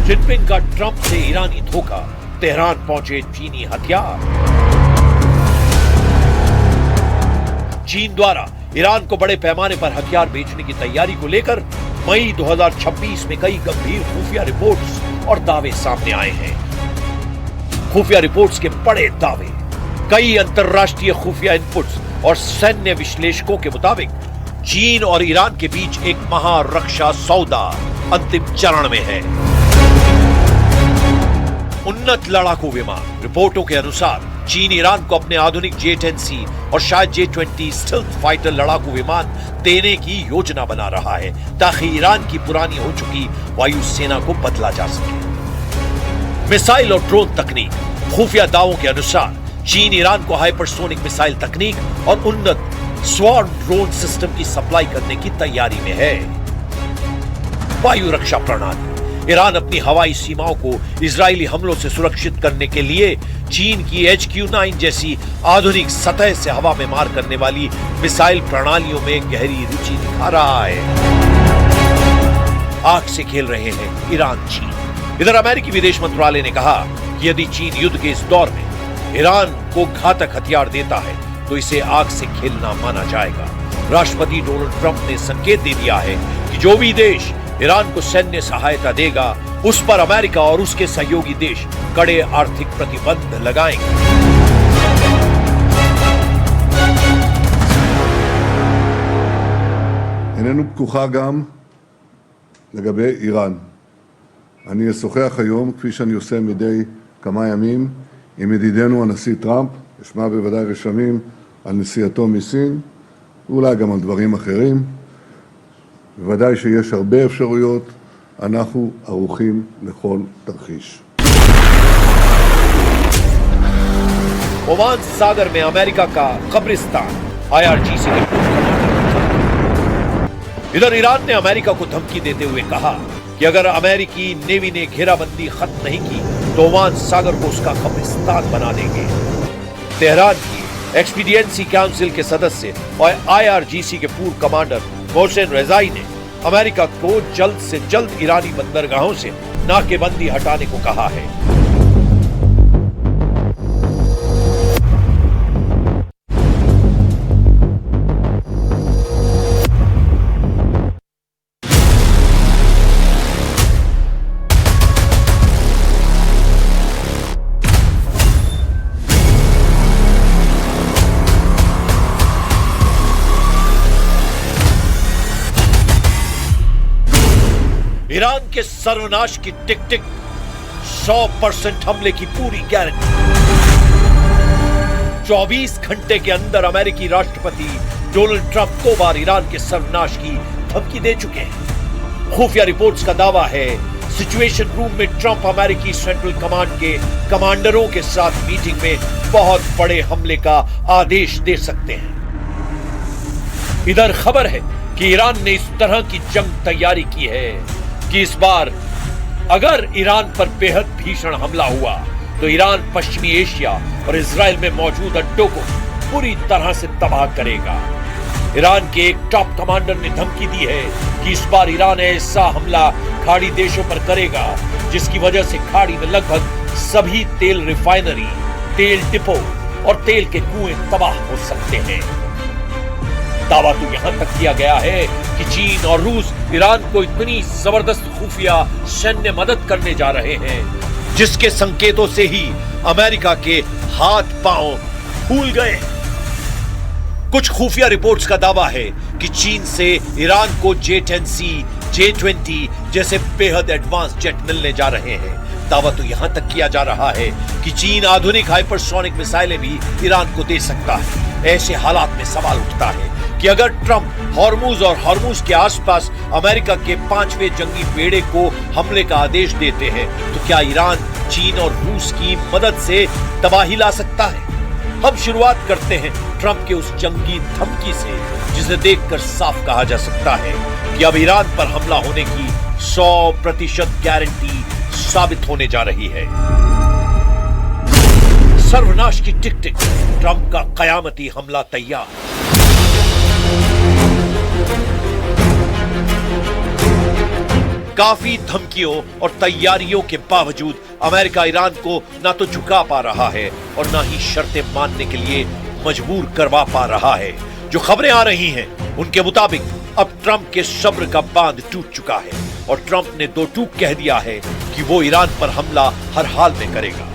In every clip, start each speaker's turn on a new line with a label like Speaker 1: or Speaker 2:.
Speaker 1: Jinping का Trump से ईरानी धोखा, तेहरान पहुंचे चीनी हथियार। चीन द्वारा ईरान को बड़े पैमाने पर हथियार बेचने की तैयारी को लेकर मई 2026 में कई गंभीर खुफिया रिपोर्ट्स और दावे सामने आए हैं। खुफिया रिपोर्ट्स के बड़े दावे, कई अंतरराष्ट्रीय खुफिया इनपुट्स और सैन्य विश्लेषकों के मुताबिक चीन और ईरान के बीच एक महारक्षा सौदा अंतिम चरण में है। उन्नत लड़ाकू विमान, रिपोर्टों के अनुसार चीन ईरान को अपने आधुनिक J-10C और शायद J-20 स्टेल्थ फाइटर लड़ाकू विमान देने की योजना बना रहा है ताकि ईरान की पुरानी हो चुकी वायुसेना को बदला जा सके। मिसाइल और ड्रोन तकनीक, खुफिया दावों के अनुसार चीन ईरान को हाइपरसोनिक मिसाइल तकनीक और उन्नत स्वॉर्म ड्रोन सिस्टम की सप्लाई करने की तैयारी में है। वायु रक्षा प्रणाली, ईरान अपनी हवाई सीमाओं को इजरायली हमलों से सुरक्षित करने के लिए चीन की HQ-9 जैसी आधुनिक सतह से हवा में मार करने वाली मिसाइल प्रणालियों में गहरी रुचि दिखा रहा है। आग से खेल रहे हैं ईरान चीन। इधर अमेरिकी विदेश मंत्रालय ने कहा कि यदि चीन युद्ध के इस दौर में ईरान को घातक हथियार देता है तो इसे आग से खेलना माना जाएगा। राष्ट्रपति डोनाल्ड ट्रंप ने संकेत दे दिया है कि जो भी देश ईरान को सैन्य सहायता देगा उस पर अमेरिका और उसके सहयोगी देश कड़े आर्थिक प्रतिबंध लगाएंगे।
Speaker 2: איננו פתוחה גם לגבי איראן. אני אשוחח היום, כפי שאני עושה מדי כמה ימים, עם ידידנו הנשיא טראמפ, אשמע בוודאי רשמים על נסיעתו מסין, ואולי גם על דברים אחרים. בוודאי שיש הרבה אפשרויות, אנחנו ערוכים לכל תרחיש.
Speaker 1: ओमान सागर में अमेरिका का कब्रिस्तान, IRGC के पूर्व कमांडर। इधर ईरान ने अमेरिका को धमकी देते हुए कहा कि अगर अमेरिकी नेवी ने घेराबंदी खत्म नहीं की तो ओमान सागर को उसका कब्रिस्तान बना देंगे। तेहरान की एक्सपीडिएंसी काउंसिल के सदस्य और IRGC के पूर्व कमांडर मोहसिन रेजाई ने अमेरिका को जल्द से जल्द ईरानी बंदरगाहों से नाकेबंदी हटाने को कहा है। ईरान के सर्वनाश की टिक टिक, 100% हमले की पूरी गारंटी। 24 घंटे के अंदर अमेरिकी राष्ट्रपति डोनाल्ड ट्रंप 2 बार ईरान के सर्वनाश की धमकी दे चुके हैं। खुफिया रिपोर्ट्स का दावा है सिचुएशन रूम में ट्रंप अमेरिकी सेंट्रल कमांड के कमांडरों के साथ मीटिंग में बहुत बड़े हमले का आदेश दे सकते हैं। इधर खबर है कि ईरान ने इस तरह की जंग तैयारी की है कि इस बार अगर ईरान पर बेहद भीषण हमला हुआ तो ईरान पश्चिमी एशिया और इजराइल में मौजूद अड्डों को पूरी तरह से तबाह करेगा। ईरान के एक टॉप कमांडर ने धमकी दी है कि इस बार ईरान ऐसा हमला खाड़ी देशों पर करेगा जिसकी वजह से खाड़ी में लगभग सभी तेल रिफाइनरी, तेल डिपो और तेल के कुएं तबाह हो सकते हैं। दावा तो यहां तक किया गया है कि चीन और रूस ईरान को इतनी जबरदस्त खुफिया सैन्य मदद करने जा रहे हैं जिसके संकेतों से ही अमेरिका के हाथ पांव फूल गए। कुछ खुफिया रिपोर्ट्स का दावा है कि चीन से ईरान को J-10C, J-20 जैसे बेहद एडवांस जेट मिलने जा रहे हैं। दावा तो यहां तक किया जा रहा है कि चीन आधुनिक हाइपरसोनिक मिसाइलें भी ईरान को दे सकता है। ऐसे हालात में सवाल उठता है कि अगर ट्रंप हॉर्मुज और हॉर्मुज के आसपास अमेरिका के 5वें जंगी बेड़े को हमले का आदेश देते हैं तो क्या ईरान चीन और रूस की मदद से तबाही ला सकता है? हम शुरुआत करते हैं ट्रंप के उस जंगी धमकी से जिसे देखकर साफ कहा जा सकता है कि अब ईरान पर हमला होने की 100% गारंटी साबित होने जा रही है। सर्वनाश की टिक टिक, ट्रंप का कयामती हमला तैयार। काफी धमकियों और तैयारियों के बावजूद अमेरिका ईरान को ना तो झुका पा रहा है और ना ही शर्तें मानने के लिए मजबूर करवा पा रहा है। जो खबरें आ रही हैं उनके मुताबिक अब ट्रंप के सब्र का बांध टूट चुका है और ट्रंप ने दो टूक कह दिया है कि वो ईरान पर हमला हर हाल में करेगा।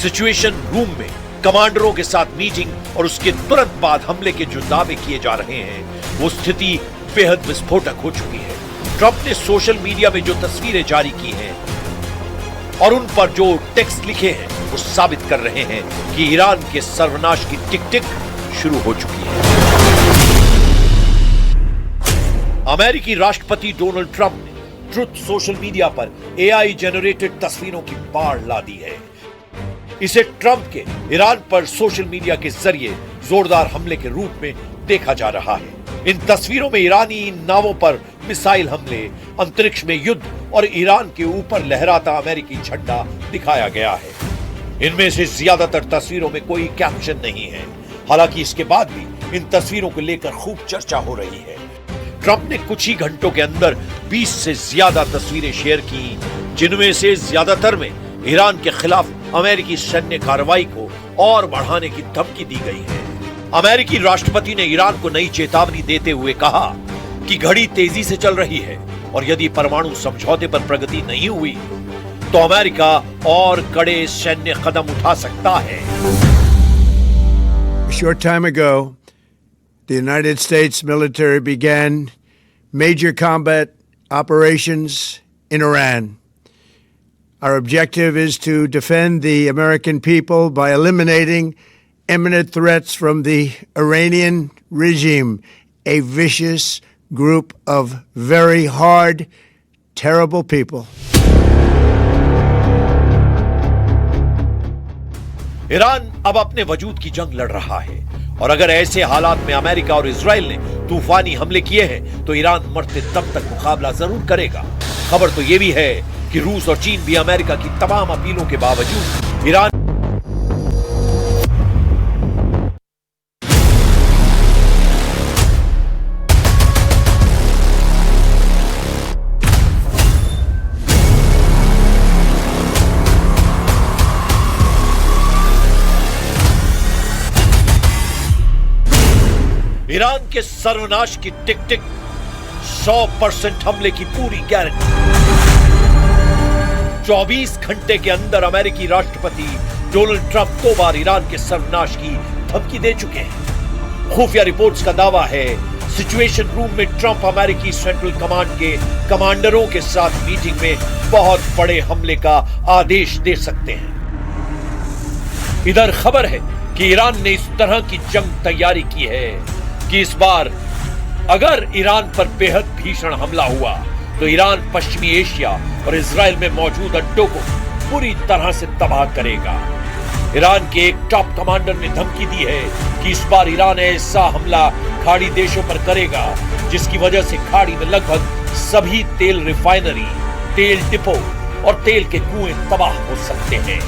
Speaker 1: सिचुएशन रूम में कमांडरों के साथ मीटिंग और उसके तुरंत बाद हमले के जो दावे किए जा रहे हैं वो स्थिति बेहद विस्फोटक हो चुकी है। ट्रंप ने सोशल मीडिया में जो तस्वीरें जारी की हैं और उन पर जो टेक्स्ट लिखे हैं वो साबित कर रहे हैं कि ईरान के सर्वनाश की टिक टिक शुरू हो चुकी है। अमेरिकी राष्ट्रपति डोनाल्ड ट्रंप ने ट्रुथ सोशल मीडिया पर एआई जनरेटेड तस्वीरों की बाढ़ ला दी है। इसे ट्रंप के ईरान पर सोशल मीडिया के जरिए जोरदार हमले के रूप में देखा जा रहा है। इन तस्वीरों में ईरानी नावों पर मिसाइल हमले, अंतरिक्ष में युद्ध और ईरान के ऊपर लहराता अमेरिकी झंडा दिखाया गया है। इनमें से ज्यादातर तस्वीरों में कोई कैप्शन नहीं है। हालांकि इसके बाद भी इन तस्वीरों को लेकर खूब चर्चा हो रही है। ट्रंप ने कुछ ही घंटों के अंदर 20 से ज्यादा तस्वीरें शेयर की, जिनमें से ज्यादातर में ईरान के खिलाफ अमेरिकी सैन्य कार्रवाई को और बढ़ाने की धमकी दी गई है। अमेरिकी राष्ट्रपति ने ईरान को नई चेतावनी देते हुए कहा कि घड़ी तेजी से चल रही है और यदि परमाणु समझौते पर प्रगति नहीं हुई तो अमेरिका और कड़े सैन्य कदम उठा सकता है।
Speaker 3: A short time ago, the United States military began major combat operations in Iran. Our objective is to defend the American people by eliminating imminent threats from the Iranian regime, a vicious group of very hard, terrible people.
Speaker 1: Iran अब अपने वजूद की जंग लड़ रहा है और अगर ऐसे हालात में अमेरिका और इजराइल ने तूफानी हमले किए हैं तो ईरान मरते दम तक मुकाबला जरूर करेगा। खबर तो यह भी है कि रूस और चीन भी अमेरिका की तमाम अपीलों के बावजूद ईरान ईरान के सर्वनाश की टिक टिक 100% हमले की पूरी गारंटी। 24 घंटे के अंदर अमेरिकी राष्ट्रपति डोनाल्ड ट्रंप 2 बार ईरान के सर्वनाश की धमकी दे चुके हैं। खुफिया रिपोर्ट्स का दावा है सिचुएशन रूम में ट्रंप अमेरिकी सेंट्रल कमांड के कमांडरों के साथ मीटिंग में बहुत बड़े हमले का आदेश दे सकते हैं। इधर खबर है कि ईरान ने इस तरह की जंग तैयारी की है कि इस बार अगर ईरान पर बेहद भीषण हमला हुआ तो ईरान पश्चिमी एशिया और इजराइल में मौजूद अड्डों को पूरी तरह से तबाह करेगा। ईरान के एक टॉप कमांडर ने धमकी दी है कि इस बार ईरान ऐसा हमला खाड़ी देशों पर करेगा जिसकी वजह से खाड़ी में लगभग सभी तेल रिफाइनरी, तेल डिपो और तेल के कुएं तबाह हो सकते हैं।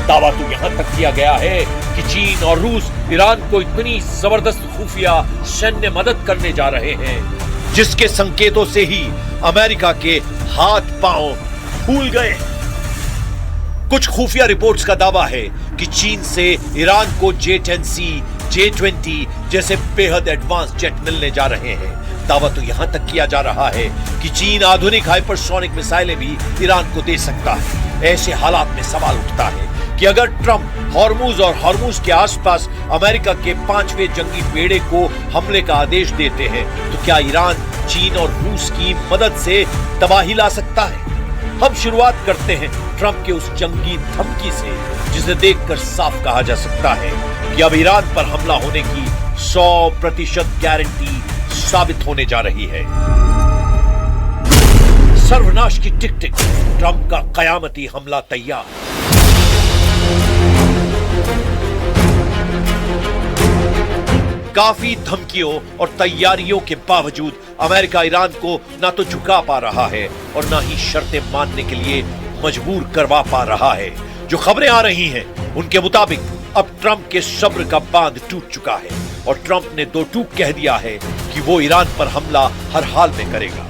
Speaker 1: दावा तो यहां तक किया गया है कि चीन और रूस ईरान को इतनी जबरदस्त खुफिया सैन्य मदद करने जा रहे हैं जिसके संकेतों से ही अमेरिका के हाथ पांव फूल गए। कुछ खुफिया रिपोर्ट्स का दावा है कि चीन से ईरान को J-10C, J-20 जैसे बेहद एडवांस जेट मिलने जा रहे हैं। दावा तो यहां तक किया जा रहा है कि चीन आधुनिक हाइपरसोनिक मिसाइलें भी ईरान को दे सकता है। ऐसे हालात में सवाल उठता है कि अगर ट्रंप हॉर्मुज और हॉर्मुज के आसपास अमेरिका के 5वें जंगी बेड़े को हमले का आदेश देते हैं तो क्या ईरान चीन और रूस की मदद से तबाही ला सकता है? हम शुरुआत करते हैं ट्रंप के उस जंगी धमकी से जिसे देखकर साफ कहा जा सकता है कि अब ईरान पर हमला होने की 100% गारंटी साबित होने जा रही है। सर्वनाश की टिक टिक, ट्रंप का कयामती हमला तैयार। काफी धमकियों और तैयारियों के बावजूद अमेरिका ईरान को ना तो झुका पा रहा है और ना ही शर्तें मानने के लिए मजबूर करवा पा रहा है। जो खबरें आ रही हैं उनके मुताबिक अब ट्रंप के सब्र का बांध टूट चुका है और ट्रंप ने दो टूक कह दिया है कि वो ईरान पर हमला हर हाल में करेगा।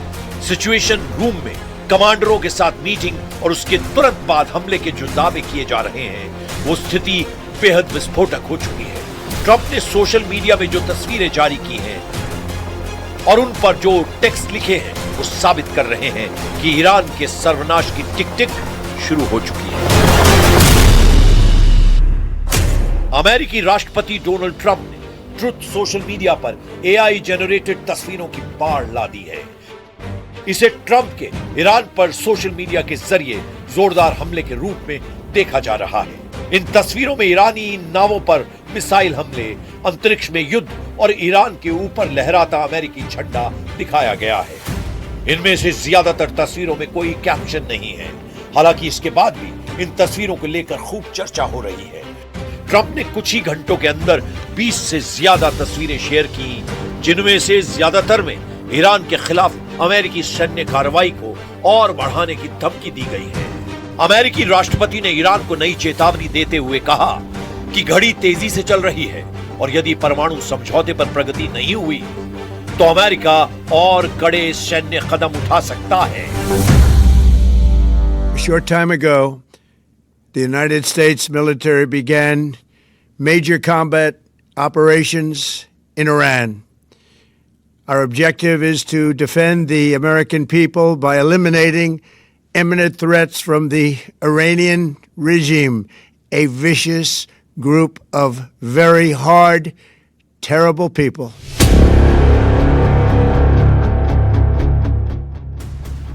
Speaker 1: सिचुएशन रूम में कमांडरों के साथ मीटिंग और उसके तुरंत बाद हमले के जो दावे किए जा रहे हैं, वो स्थिति बेहद विस्फोटक हो चुकी है। ट्रंप ने सोशल मीडिया में जो तस्वीरें जारी की हैं और उन पर जो टेक्स्ट लिखे हैं, वो साबित कर रहे हैं कि ईरान के सर्वनाश की टिक टिक शुरू हो चुकी है। अमेरिकी राष्ट्रपति डोनाल्ड ट्रंप ने ट्रुथ सोशल मीडिया पर एआई जनरेटेड तस्वीरों की बाढ़ ला दी है। इसे ट्रंप के ईरान पर सोशल मीडिया के जरिए जोरदार हमले के रूप में देखा जा रहा है। इन तस्वीरों में ईरानी नावों पर मिसाइल हमले, अंतरिक्ष में युद्ध और ईरान के ऊपर लहराता अमेरिकी झंडा दिखाया गया है। इनमें से ज्यादातर तस्वीरों में कोई कैप्शन नहीं है। हालांकि इसके बाद भी इन तस्वीरों को लेकर खूब चर्चा हो रही है। ट्रंप ने कुछ ही घंटों के अंदर 20 से ज्यादा तस्वीरें शेयर की, जिनमें से ज्यादातर में ईरान के खिलाफ अमेरिकी सैन्य कार्रवाई को और बढ़ाने की धमकी दी गई है। अमेरिकी राष्ट्रपति ने ईरान को नई चेतावनी देते हुए कहा कि घड़ी तेजी से चल रही है और यदि परमाणु समझौते पर प्रगति नहीं हुई तो अमेरिका और कड़े सैन्य कदम उठा सकता है।
Speaker 3: A short time ago, the United States military began major combat operations in Iran. Our objective is to defend the American people by eliminating imminent threats from the Iranian regime, a vicious group of very hard, terrible people.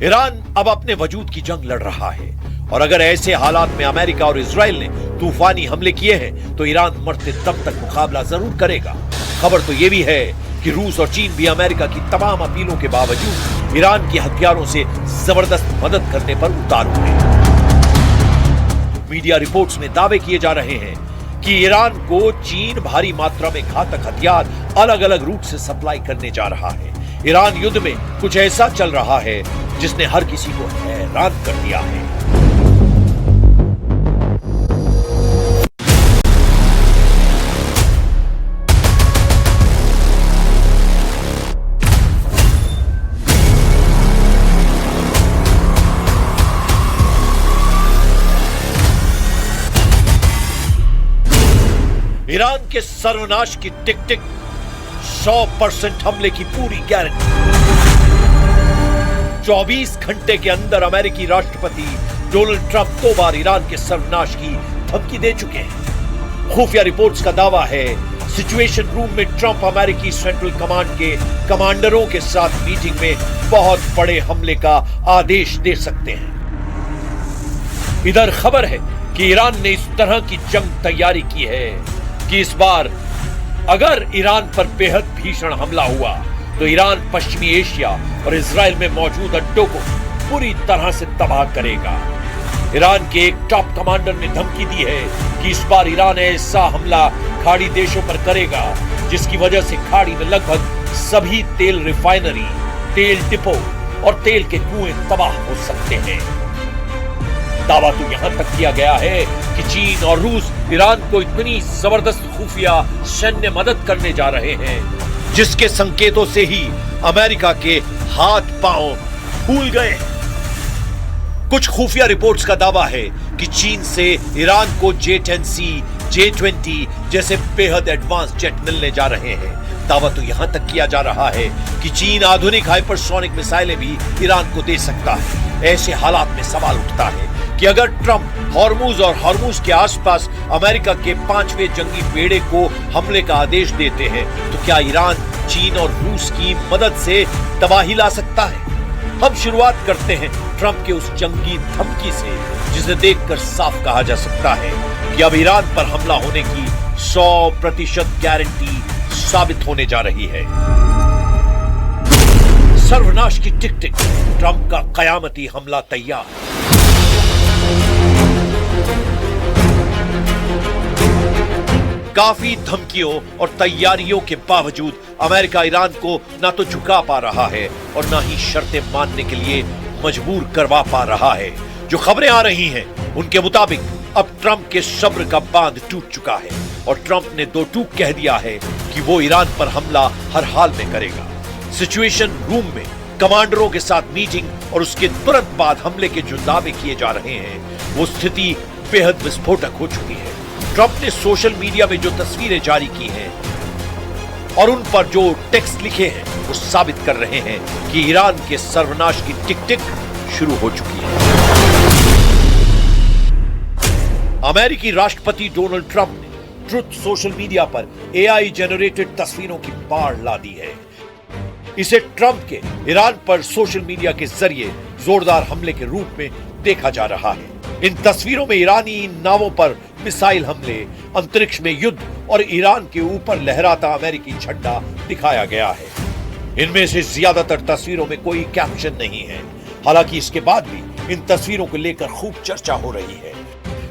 Speaker 1: Iran अब अपने वजूद की जंग लड़ रहा है और अगर ऐसे हालात में अमेरिका और इजराइल ने तूफानी हमले किए हैं तो ईरान मरते दम तक मुकाबला जरूर करेगा। खबर तो यह भी है कि रूस और चीन भी अमेरिका की तमाम अपीलों के बावजूद ईरान की हथियारों से जबरदस्त मदद करने पर उतारू हैं। मीडिया रिपोर्ट्स में दावे किए जा रहे हैं कि ईरान को चीन भारी मात्रा में घातक हथियार अलग अलग रूट से सप्लाई करने जा रहा है। ईरान युद्ध में कुछ ऐसा चल रहा है जिसने हर किसी को हैरान कर दिया है। ईरान के सर्वनाश की टिक टिक, 100% हमले की पूरी गारंटी। 24 घंटे के अंदर अमेरिकी राष्ट्रपति डोनाल्ड ट्रंप 2 बार ईरान के सर्वनाश की धमकी दे चुके हैं। खुफिया रिपोर्ट्स का दावा है सिचुएशन रूम में ट्रंप अमेरिकी सेंट्रल कमांड के कमांडरों के साथ मीटिंग में बहुत बड़े हमले का आदेश दे सकते हैं। इधर खबर है कि ईरान ने इस तरह की जंग तैयारी की है कि इस बार अगर ईरान पर बेहद भीषण हमला हुआ तो ईरान पश्चिमी एशिया और इजराइल में मौजूद अड्डों को पूरी तरह से तबाह करेगा। ईरान के एक टॉप कमांडर ने धमकी दी है कि इस बार ईरान ऐसा हमला खाड़ी देशों पर करेगा जिसकी वजह से खाड़ी में लगभग सभी तेल रिफाइनरी, तेल डिपो और तेल के कुएं तबाह हो सकते हैं। दावा तो यहां तक किया गया है कि चीन और रूस ईरान को इतनी जबरदस्त खुफिया सैन्य मदद करने जा रहे हैं जिसके संकेतों से ही अमेरिका के हाथ पांव फूल गए। कुछ खुफिया रिपोर्ट्स का दावा है कि चीन से ईरान को J-10C, J-20 जैसे बेहद एडवांस जेट मिलने जा रहे हैं। दावा तो यहां तक किया जा रहा है कि चीन आधुनिक हाइपरसोनिक मिसाइलें भी ईरान को दे सकता है। ऐसे हालात में सवाल उठता है कि अगर ट्रंप हॉर्मुज और हॉर्मुज के आसपास अमेरिका के 5वें जंगी बेड़े को हमले का आदेश देते हैं तो क्या ईरान चीन और रूस की मदद से तबाही ला सकता है? हम शुरुआत करते हैं ट्रंप के उस जंगी धमकी से जिसे देखकर साफ कहा जा सकता है कि अब ईरान पर हमला होने की 100% गारंटी साबित होने जा रही है। सर्वनाश की टिक टिक, ट्रंप का कयामती हमला तैयार। काफी धमकियों और तैयारियों के बावजूद अमेरिका ईरान को ना तो झुका पा रहा है और ना ही शर्तें मानने के लिए मजबूर करवा पा रहा है। जो खबरें आ रही हैं उनके मुताबिक अब ट्रंप के सब्र का बांध टूट चुका है और ट्रंप ने 2 टूक कह दिया है कि वो ईरान पर हमला हर हाल में करेगा। सिचुएशन रूम में कमांडरों के साथ मीटिंग और उसके तुरंत बाद हमले के जो दावे किए जा रहे हैं, वो स्थिति बेहद विस्फोटक हो चुकी है। ट्रंप ने सोशल मीडिया में जो तस्वीरें जारी की हैं और उन पर जो टेक्स्ट लिखे हैं, वो साबित कर रहे हैं कि ईरान के सर्वनाश की टिक टिक शुरू हो चुकी है। अमेरिकी राष्ट्रपति डोनाल्ड ट्रंप ने ट्रुथ सोशल मीडिया पर एआई जनरेटेड तस्वीरों की बाढ़ ला दी है। इसे ट्रंप के ईरान पर सोशल मीडिया के जरिए जोरदार हमले के रूप में देखा जा रहा है। इन तस्वीरों में ईरानी नावों पर मिसाइल हमले, अंतरिक्ष में युद्ध और ईरान के ऊपर लहराता अमेरिकी झंडा दिखाया गया है। इनमें से ज्यादातर तस्वीरों में कोई कैप्शन नहीं है। हालांकि इसके बाद भी इन तस्वीरों को लेकर खूब चर्चा हो रही है।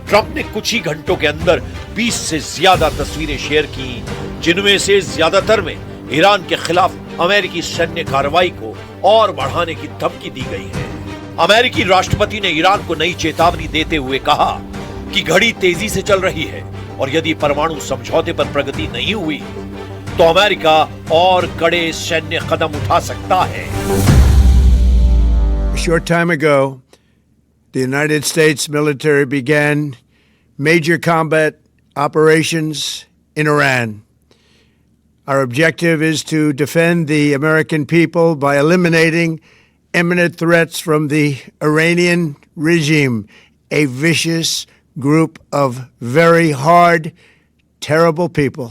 Speaker 1: ट्रंप ने कुछ ही घंटों के अंदर 20 से ज्यादा तस्वीरें शेयर की, जिनमें से ज्यादातर में ईरान के खिलाफ अमेरिकी सैन्य कार्रवाई को और बढ़ाने की धमकी दी गई है। अमेरिकी राष्ट्रपति ने ईरान को नई चेतावनी देते हुए कहा कि घड़ी तेजी से चल रही है और यदि परमाणु समझौते पर प्रगति नहीं हुई तो अमेरिका और कड़े सैन्य कदम उठा सकता है।
Speaker 3: A short time ago, the United States military began major combat operations in Iran. Our objective is to defend the American people by eliminating imminent threats from the Iranian regime, a vicious group of very hard, terrible people.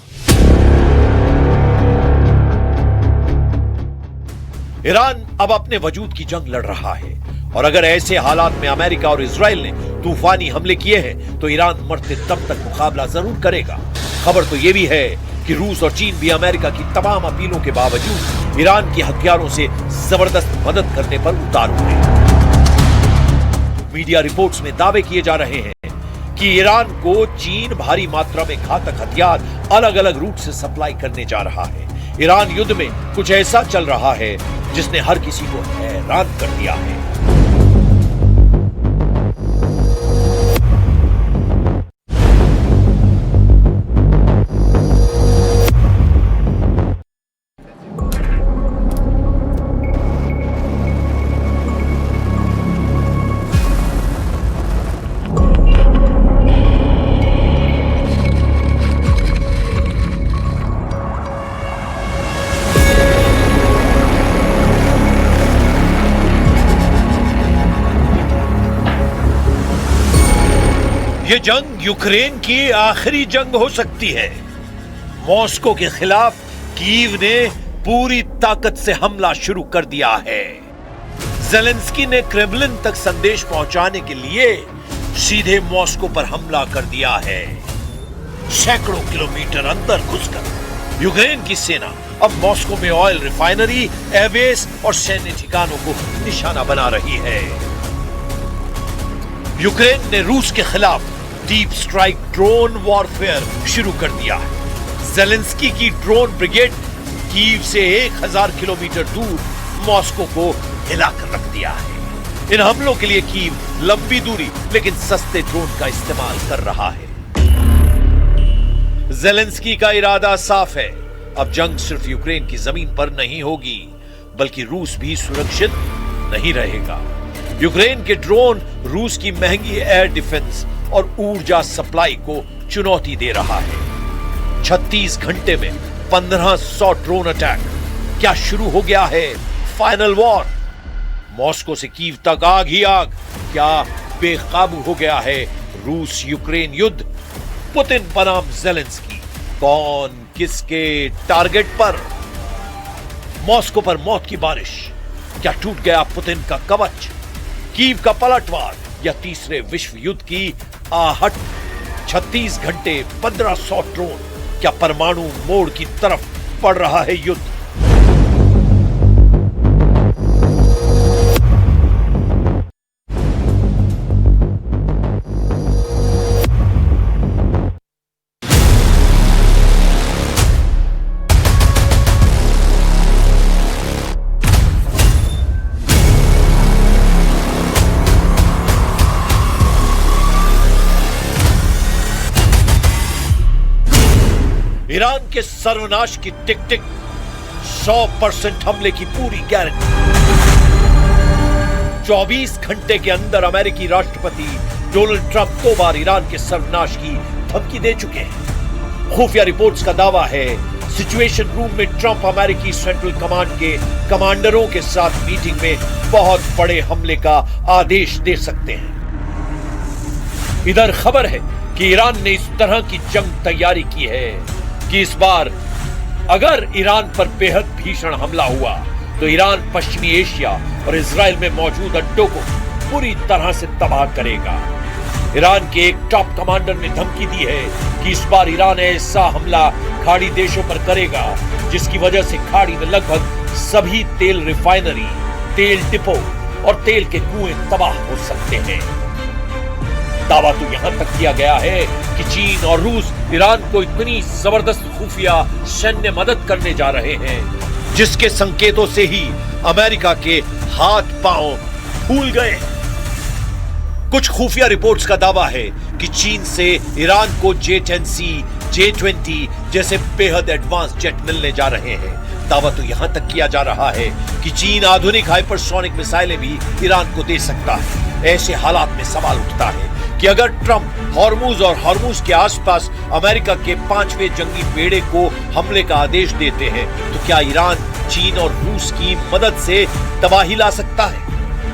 Speaker 1: Iran अब अपने वजूद की जंग लड़ रहा है और अगर ऐसे हालात में अमेरिका और इजराइल ने तूफानी हमले किए हैं तो ईरान मरते दम तक मुकाबला जरूर करेगा। खबर तो यह भी है कि रूस और चीन भी अमेरिका की तमाम अपीलों के बावजूद ईरान के हथियारों से जबरदस्त मदद करने पर उतारू हैं। मीडिया रिपोर्ट्स में दावे किए जा रहे हैं कि ईरान को चीन भारी मात्रा में घातक हथियार अलग अलग रूट से सप्लाई करने जा रहा है। ईरान युद्ध में कुछ ऐसा चल रहा है जिसने हर किसी को हैरान कर दिया है। ये जंग यूक्रेन की आखिरी जंग हो सकती है। मॉस्को के खिलाफ कीव ने पूरी ताकत से हमला शुरू कर दिया है। ज़ेलेंस्की ने क्रेमलिन तक संदेश पहुंचाने के लिए सीधे मॉस्को पर हमला कर दिया है। सैकड़ों किलोमीटर अंदर घुसकर यूक्रेन की सेना अब मॉस्को में ऑयल रिफाइनरी, एयरबेस और सैन्य ठिकानों को निशाना बना रही है। यूक्रेन ने रूस के खिलाफ डीप स्ट्राइक ड्रोन वॉरफेयर शुरू कर दिया है। ज़ेलेंस्की की ड्रोन ब्रिगेड कीव से 1000 किलोमीटर दूर मॉस्को को हिलाकर रख दिया है। इन हमलों के लिए कीव लंबी दूरी लेकिन सस्ते ड्रोन का इस्तेमाल कर रहा है। ज़ेलेंस्की का इरादा साफ है, अब जंग सिर्फ यूक्रेन की जमीन पर नहीं होगी बल्कि रूस भी सुरक्षित नहीं रहेगा। यूक्रेन के ड्रोन रूस की महंगी एयर डिफेंस और ऊर्जा सप्लाई को चुनौती दे रहा है। 36 घंटे में 1500 ड्रोन अटैक। क्या शुरू हो गया है फाइनल वॉर? मॉस्को से कीव तक आग ही आग। क्या बेकाबू हो गया है रूस यूक्रेन युद्ध? पुतिन बनाम ज़ेलेंस्की, कौन किसके टारगेट पर? मॉस्को पर मौत की बारिश। क्या टूट गया पुतिन का कवच? कीव का पलटवार या तीसरे विश्व युद्ध की आहट? 36 घंटे 1500 ड्रोन। क्या परमाणु मोड़ की तरफ बढ़ रहा है युद्ध? ईरान के सर्वनाश की टिक टिक, 100% हमले की पूरी गारंटी। 24 घंटे के अंदर अमेरिकी राष्ट्रपति डोनाल्ड ट्रंप 2 बार ईरान के सर्वनाश की धमकी दे चुके हैं। खुफिया रिपोर्ट्स का दावा है सिचुएशन रूम में ट्रंप अमेरिकी सेंट्रल कमांड के कमांडरों के साथ मीटिंग में बहुत बड़े हमले का आदेश दे सकते हैं। इधर खबर है कि ईरान ने इस तरह की जंग तैयारी की है कि इस बार अगर ईरान पर बेहद भीषण हमला हुआ तो ईरान पश्चिमी एशिया और इजराइल में मौजूद अड्डों को पूरी तरह से तबाह करेगा। ईरान के एक टॉप कमांडर ने धमकी दी है कि इस बार ईरान ऐसा हमला खाड़ी देशों पर करेगा जिसकी वजह से खाड़ी में लगभग सभी तेल रिफाइनरी, तेल डिपो और तेल के कुएं तबाह हो सकते हैं। दावा तो यहां तक किया गया है कि चीन और रूस ईरान को इतनी जबरदस्त खुफिया सैन्य मदद करने जा रहे हैं जिसके संकेतों से ही अमेरिका के हाथ पांव फूल गए। कुछ खुफिया रिपोर्ट्स का दावा है कि चीन से ईरान को J-10C, J-20 जैसे बेहद एडवांस जेट मिलने जा रहे हैं। दावा तो यहां तक किया जा रहा है कि चीन आधुनिक हाइपरसोनिक मिसाइलें भी ईरान को दे सकता है। ऐसे हालात में सवाल उठता है कि अगर ट्रंप हॉर्मुज और हॉर्मुज के आसपास अमेरिका के 5वें जंगी बेड़े को हमले का आदेश देते हैं तो क्या ईरान चीन और रूस की मदद से तबाही ला सकता है?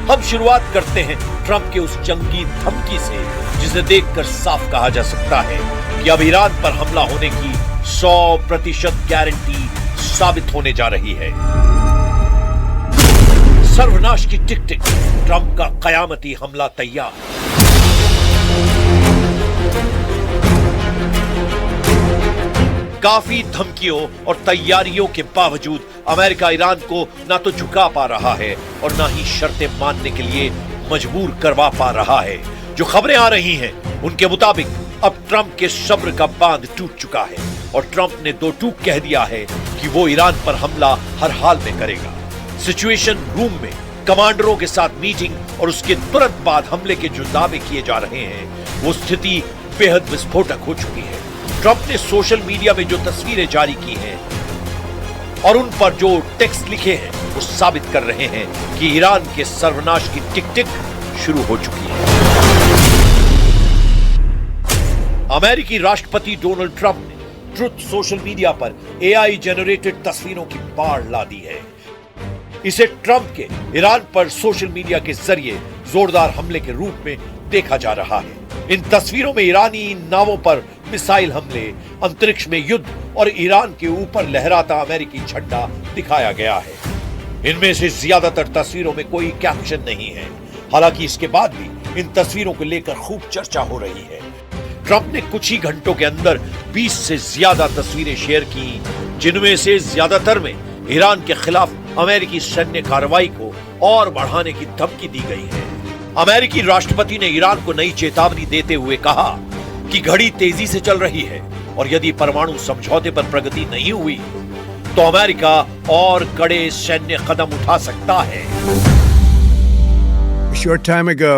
Speaker 1: हम शुरुआत करते हैं ट्रंप के उस जंगी धमकी से जिसे देखकर साफ कहा जा सकता है कि अब ईरान पर हमला होने की 100% गारंटी साबित होने जा रही है। सर्वनाश की टिक टिक, ट्रंप का कयामती हमला तैयार। काफी धमकियों और तैयारियों के बावजूद अमेरिका ईरान को ना तो झुका पा रहा है और ना ही शर्तें मानने के लिए मजबूर करवा पा रहा है। जो खबरें आ रही हैं उनके मुताबिक अब ट्रंप के सब्र का बांध टूट चुका है और ट्रंप ने दो टूक कह दिया है कि वो ईरान पर हमला हर हाल में करेगा। सिचुएशन रूम में कमांडरों के साथ मीटिंग और उसके तुरंत बाद हमले के जो दावे किए जा रहे हैं वो स्थिति बेहद विस्फोटक हो चुकी है। ट्रंप ने सोशल मीडिया में जो तस्वीरें जारी की हैं और उन पर जो टेक्स्ट लिखे हैं वो साबित कर रहे हैं कि ईरान के सर्वनाश की टिक टिक शुरू हो चुकी है। अमेरिकी राष्ट्रपति डोनाल्ड ट्रंप ने ट्रुथ सोशल मीडिया पर AI जनरेटेड तस्वीरों की बाढ़ ला दी है। इसे ट्रंप के ईरान पर सोशल मीडिया के जरिए जोरदार हमले के रूप में देखा जा रहा है। इन तस्वीरों में ईरानी नावों पर मिसाइल हमले, अंतरिक्ष में युद्ध और ईरान के ऊपर लहराता अमेरिकी झंडा दिखाया गया है। इनमें से ज्यादातर तस्वीरों में कोई कैप्शन नहीं है। हालांकि इसके बाद भी इन तस्वीरों को लेकर खूब चर्चा हो रही है। ट्रंप ने कुछ ही घंटों के अंदर 20 से ज्यादा तस्वीरें शेयर की, जिनमें से ज्यादातर में ईरान के खिलाफ अमेरिकी सैन्य कार्रवाई को और बढ़ाने की धमकी दी गई है। अमेरिकी राष्ट्रपति ने ईरान को नई चेतावनी देते हुए कहा कि घड़ी तेजी से चल रही है और यदि परमाणु समझौते पर प्रगति नहीं हुई तो अमेरिका और कड़े सैन्य कदम उठा सकता है।
Speaker 3: A short time ago,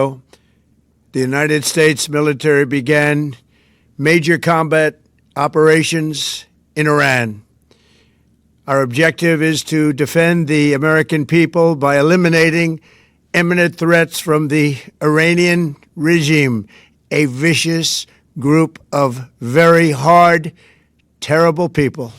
Speaker 3: the United States military began major combat operations in Iran. Our objective is to defend the American people by eliminating imminent threats from the Iranian regime, a vicious group of very hard, terrible people.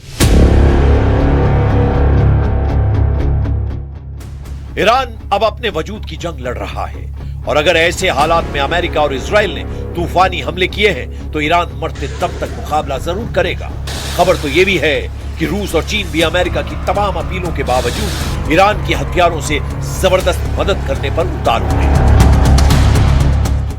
Speaker 1: Iran अब अपने वजूद की जंग लड़ रहा है और अगर ऐसे हालात में अमेरिका और इजराइल ने तूफानी हमले किए हैं तो ईरान मरते दम तक मुकाबला जरूर करेगा। खबर तो यह भी है कि रूस और चीन भी अमेरिका की तमाम अपीलों के बावजूद ईरान के हथियारों से जबरदस्त मदद करने पर उतारू हैं।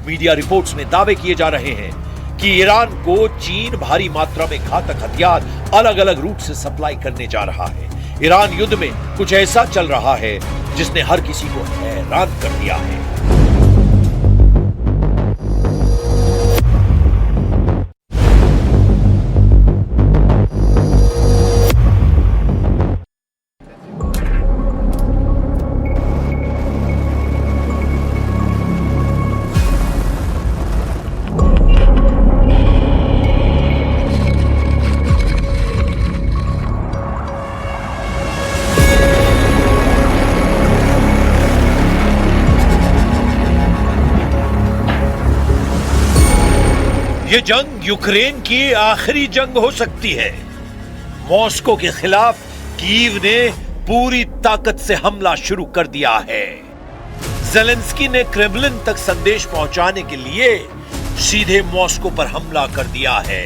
Speaker 1: मीडिया रिपोर्ट्स में दावे किए जा रहे हैं कि ईरान को चीन भारी मात्रा में घातक हथियार अलग अलग रूट से सप्लाई करने जा रहा है। ईरान युद्ध में कुछ ऐसा चल रहा है जिसने हर किसी को हैरान कर दिया है। ये जंग यूक्रेन की आखिरी जंग हो सकती है। मॉस्को के खिलाफ कीव ने पूरी ताकत से हमला शुरू कर दिया है। ज़ेलेंस्की ने क्रेमलिन तक संदेश पहुंचाने के लिए सीधे मॉस्को पर हमला कर दिया है।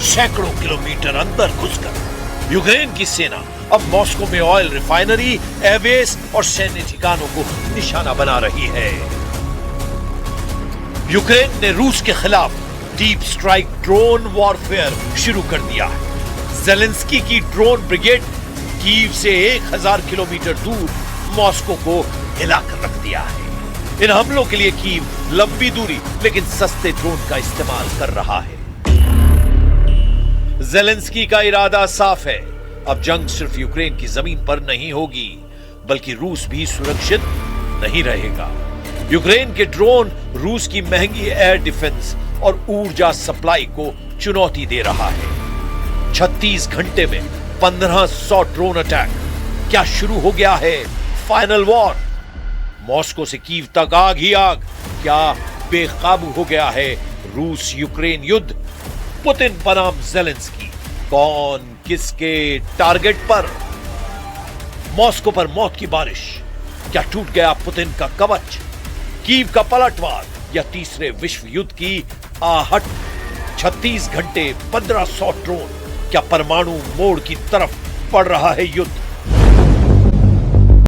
Speaker 1: सैकड़ों किलोमीटर अंदर घुसकर यूक्रेन की सेना अब मॉस्को में ऑयल रिफाइनरी, एयरबेस और सैन्य ठिकानों को निशाना बना रही है। यूक्रेन ने रूस के खिलाफ डीप स्ट्राइक ड्रोन वॉरफेयर शुरू कर दिया है। ज़ेलेंस्की की ड्रोन ब्रिगेड कीव से 1000 किलोमीटर दूर मॉस्को को हिलाकर रख दिया है। इन हमलों के लिए कीव लंबी दूरी लेकिन सस्ते ड्रोन का इस्तेमाल कर रहा है। ज़ेलेंस्की का इरादा साफ है, अब जंग सिर्फ यूक्रेन की जमीन पर नहीं होगी बल्कि रूस भी सुरक्षित नहीं रहेगा। यूक्रेन के ड्रोन रूस की महंगी एयर डिफेंस और ऊर्जा सप्लाई को चुनौती दे रहा है। 36 घंटे में 1500 ड्रोन अटैक। क्या शुरू हो गया है फाइनल वॉर? मॉस्को से कीव तक आग ही आग। क्या बेकाबू हो गया है रूस यूक्रेन युद्ध? पुतिन बनाम ज़ेलेंस्की, कौन किसके टारगेट पर? मॉस्को पर मौत की बारिश। क्या टूट गया पुतिन का कवच? कीव का पलटवार या तीसरे विश्व युद्ध की आहट? 36 घंटे 1500 ड्रोन। क्या परमाणु मोड़ की तरफ बढ़ रहा है युद्ध?